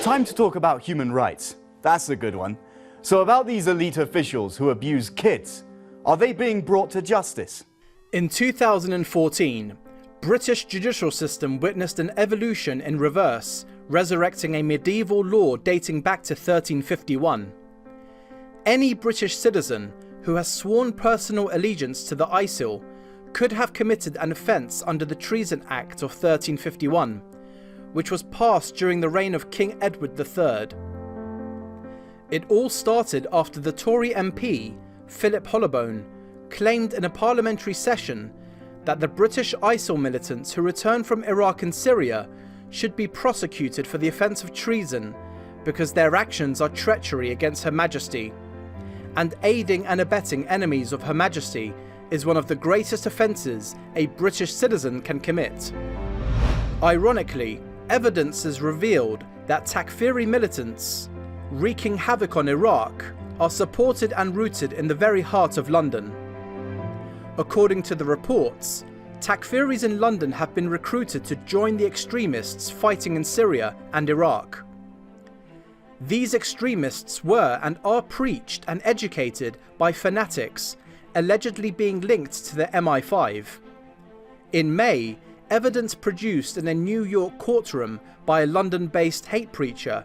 Time to talk about human rights. That's a good one. So about these elite officials who abuse kids, are they being brought to justice? In 2014, British judicial system witnessed an evolution in reverse, resurrecting a medieval law dating back to 1351. Any British citizen who has sworn personal allegiance to the ISIL could have committed an offence under the Treason Act of 1351, which was passed during the reign of King Edward III. It all started after the Tory MP, Philip Hollobone, claimed in a parliamentary session that the British ISIL militants who returned from Iraq and Syria should be prosecuted for the offence of treason because their actions are treachery against Her Majesty, and aiding and abetting enemies of Her Majesty is one of the greatest offences a British citizen can commit. Ironically, evidence has revealed that Takfiri militants wreaking havoc on Iraq are supported and rooted in the very heart of London. According to the reports, Takfiris in London have been recruited to join the extremists fighting in Syria and Iraq. These extremists were and are preached and educated by fanatics allegedly being linked to the MI5. In May, evidence produced in a New York courtroom by a London-based hate preacher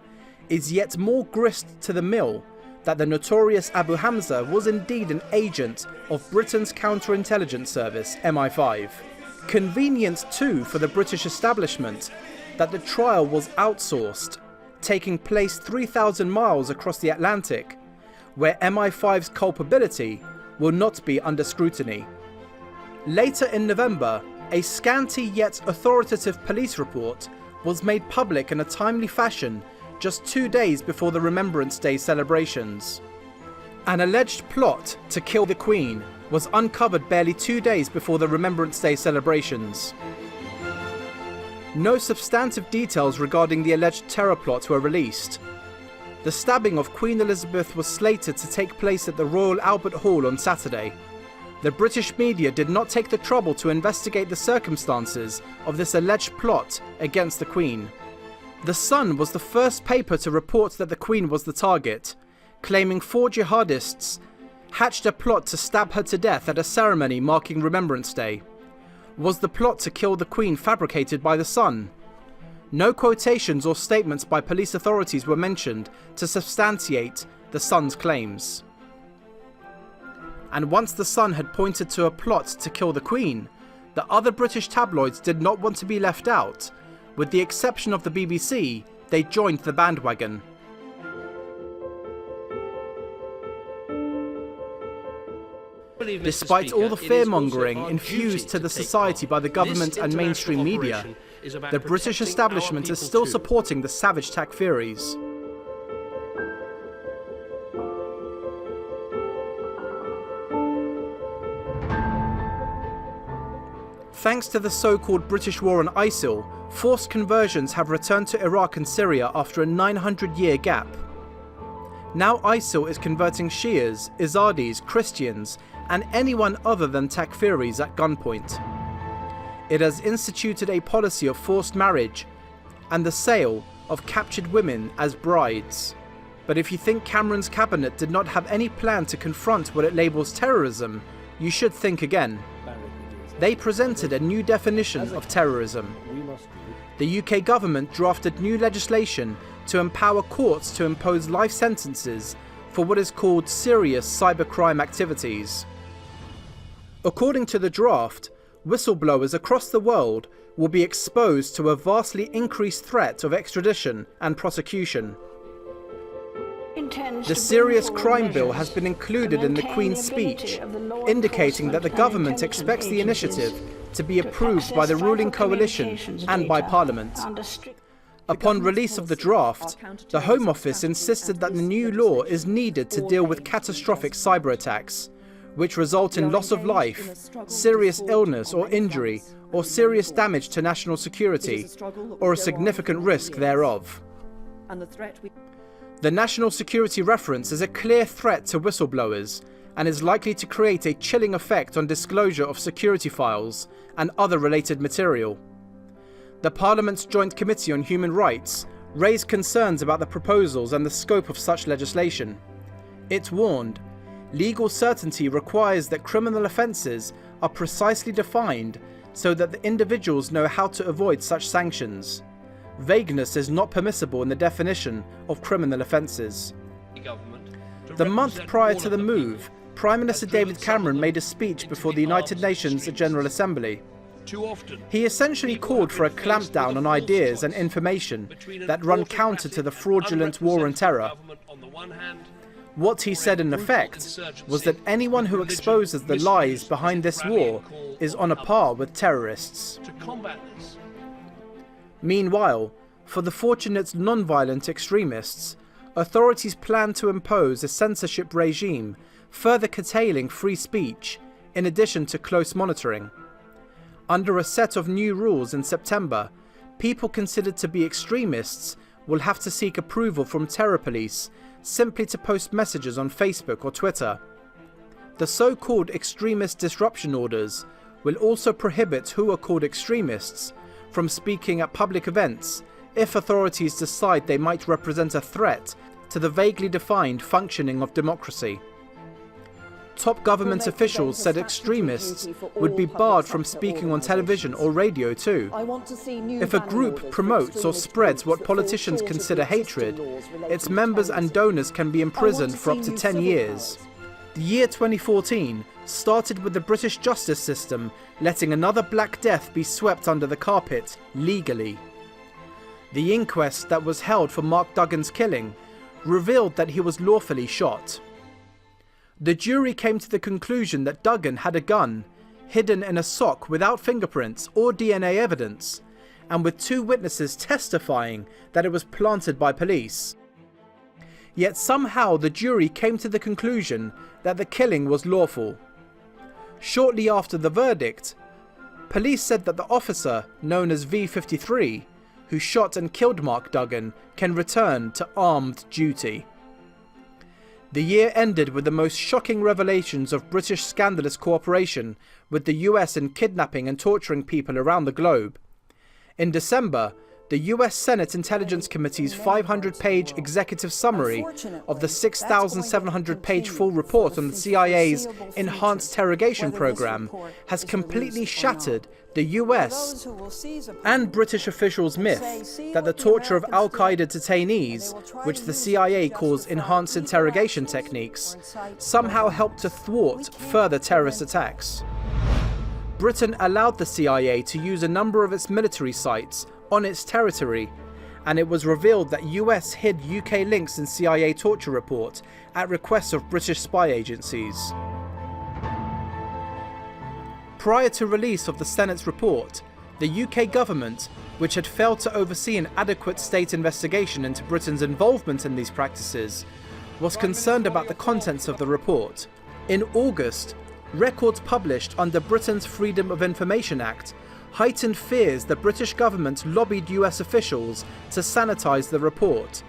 is yet more grist to the mill that the notorious Abu Hamza was indeed an agent of Britain's counterintelligence service, MI5. Convenient too for the British establishment that the trial was outsourced, taking place 3,000 miles across the Atlantic, where MI5's culpability will not be under scrutiny. Later in November, a scanty yet authoritative police report was made public in a timely fashion just 2 days before the Remembrance Day celebrations. An alleged plot to kill the Queen was uncovered barely 2 days before the Remembrance Day celebrations. No substantive details regarding the alleged terror plot were released. The stabbing of Queen Elizabeth was slated to take place at the Royal Albert Hall on Saturday. The British media did not take the trouble to investigate the circumstances of this alleged plot against the Queen. The Sun was the first paper to report that the Queen was the target, claiming 4 jihadists hatched a plot to stab her to death at a ceremony marking Remembrance Day. Was the plot to kill the Queen fabricated by the Sun? No quotations or statements by police authorities were mentioned to substantiate the Sun's claims. And once the Sun had pointed to a plot to kill the Queen, the other British tabloids did not want to be left out. With the exception of the BBC, they joined the bandwagon. Despite all the fear-mongering infused to the society by the government and mainstream media, the British establishment is still supporting the savage Takfiris. Thanks to the so-called British war on ISIL, forced conversions have returned to Iraq and Syria after a 900-year gap. Now ISIL is converting Shias, Izadis, Christians, and anyone other than Takfiris at gunpoint. It has instituted a policy of forced marriage and the sale of captured women as brides. But if you think Cameron's cabinet did not have any plan to confront what it labels terrorism, you should think again. They presented a new definition of terrorism. The UK government drafted new legislation to empower courts to impose life sentences for what is called serious cybercrime activities. According to the draft, whistleblowers across the world will be exposed to a vastly increased threat of extradition and prosecution. The Serious Crime Bill has been included in the Queen's speech, indicating that the government expects the initiative to be approved by the ruling coalition and by Parliament. Upon release of the draft, the Home Office insisted that the new law is needed to deal with catastrophic cyber attacks, which result in loss of life, serious illness or injury, or serious damage to national security, or a significant risk thereof. The national security reference is a clear threat to whistleblowers and is likely to create a chilling effect on disclosure of security files and other related material. The Parliament's Joint Committee on Human Rights raised concerns about the proposals and the scope of such legislation. It warned, legal certainty requires that criminal offences are precisely defined so that the individuals know how to avoid such sanctions. Vagueness is not permissible in the definition of criminal offences. The month prior to the move, Prime Minister David Cameron made a speech before the United Nations General Assembly. He essentially called for a clampdown on ideas and information that run counter to the fraudulent war on terror. What he said in effect was that anyone who exposes the lies behind this war is on a par with terrorists. Meanwhile, for the fortunate non-violent extremists, authorities plan to impose a censorship regime, further curtailing free speech, in addition to close monitoring. Under a set of new rules in September, people considered to be extremists will have to seek approval from terror police simply to post messages on Facebook or Twitter. The so-called extremist disruption orders will also prohibit who are called extremists from speaking at public events if authorities decide they might represent a threat to the vaguely defined functioning of democracy. Top government officials said extremists would be barred from speaking on television or radio too. If a group promotes or spreads what politicians consider hatred, its members and donors can be imprisoned for up to 10 years. The year 2014 started with the British justice system letting another Black Death be swept under the carpet legally. The inquest that was held for Mark Duggan's killing revealed that he was lawfully shot. The jury came to the conclusion that Duggan had a gun hidden in a sock without fingerprints or DNA evidence, and with 2 witnesses testifying that it was planted by police. Yet somehow the jury came to the conclusion that the killing was lawful. Shortly after the verdict, police said that the officer, known as V53, who shot and killed Mark Duggan, can return to armed duty. The year ended with the most shocking revelations of British scandalous cooperation with the US in kidnapping and torturing people around the globe. In December, the US Senate Intelligence Committee's 500-page executive summary of the 6,700-page full report on the CIA's enhanced interrogation program has completely shattered the US and British officials' myth that the torture of Al-Qaeda detainees, which the CIA calls enhanced interrogation techniques, somehow helped to thwart further terrorist attacks. Britain allowed the CIA to use a number of its military sites on its territory, and it was revealed that US hid UK links in CIA torture report at request of British spy agencies. Prior to release of the Senate's report, the UK government, which had failed to oversee an adequate state investigation into Britain's involvement in these practices, was concerned about the contents of the report. In August, records published under Britain's Freedom of Information Act heightened fears the British government lobbied US officials to sanitise the report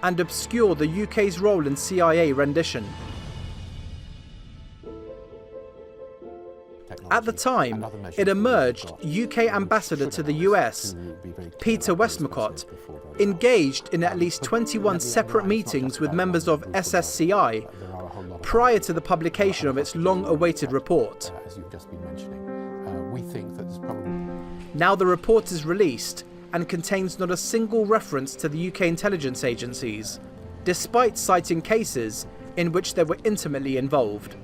and obscure the UK's role in CIA rendition. At the time, it emerged UK Ambassador to the US, Peter Westmacott, engaged in at least 21 separate meetings with members of SSCI prior to the publication of its long-awaited report. Now the report is released and contains not a single reference to the UK intelligence agencies, despite citing cases in which they were intimately involved.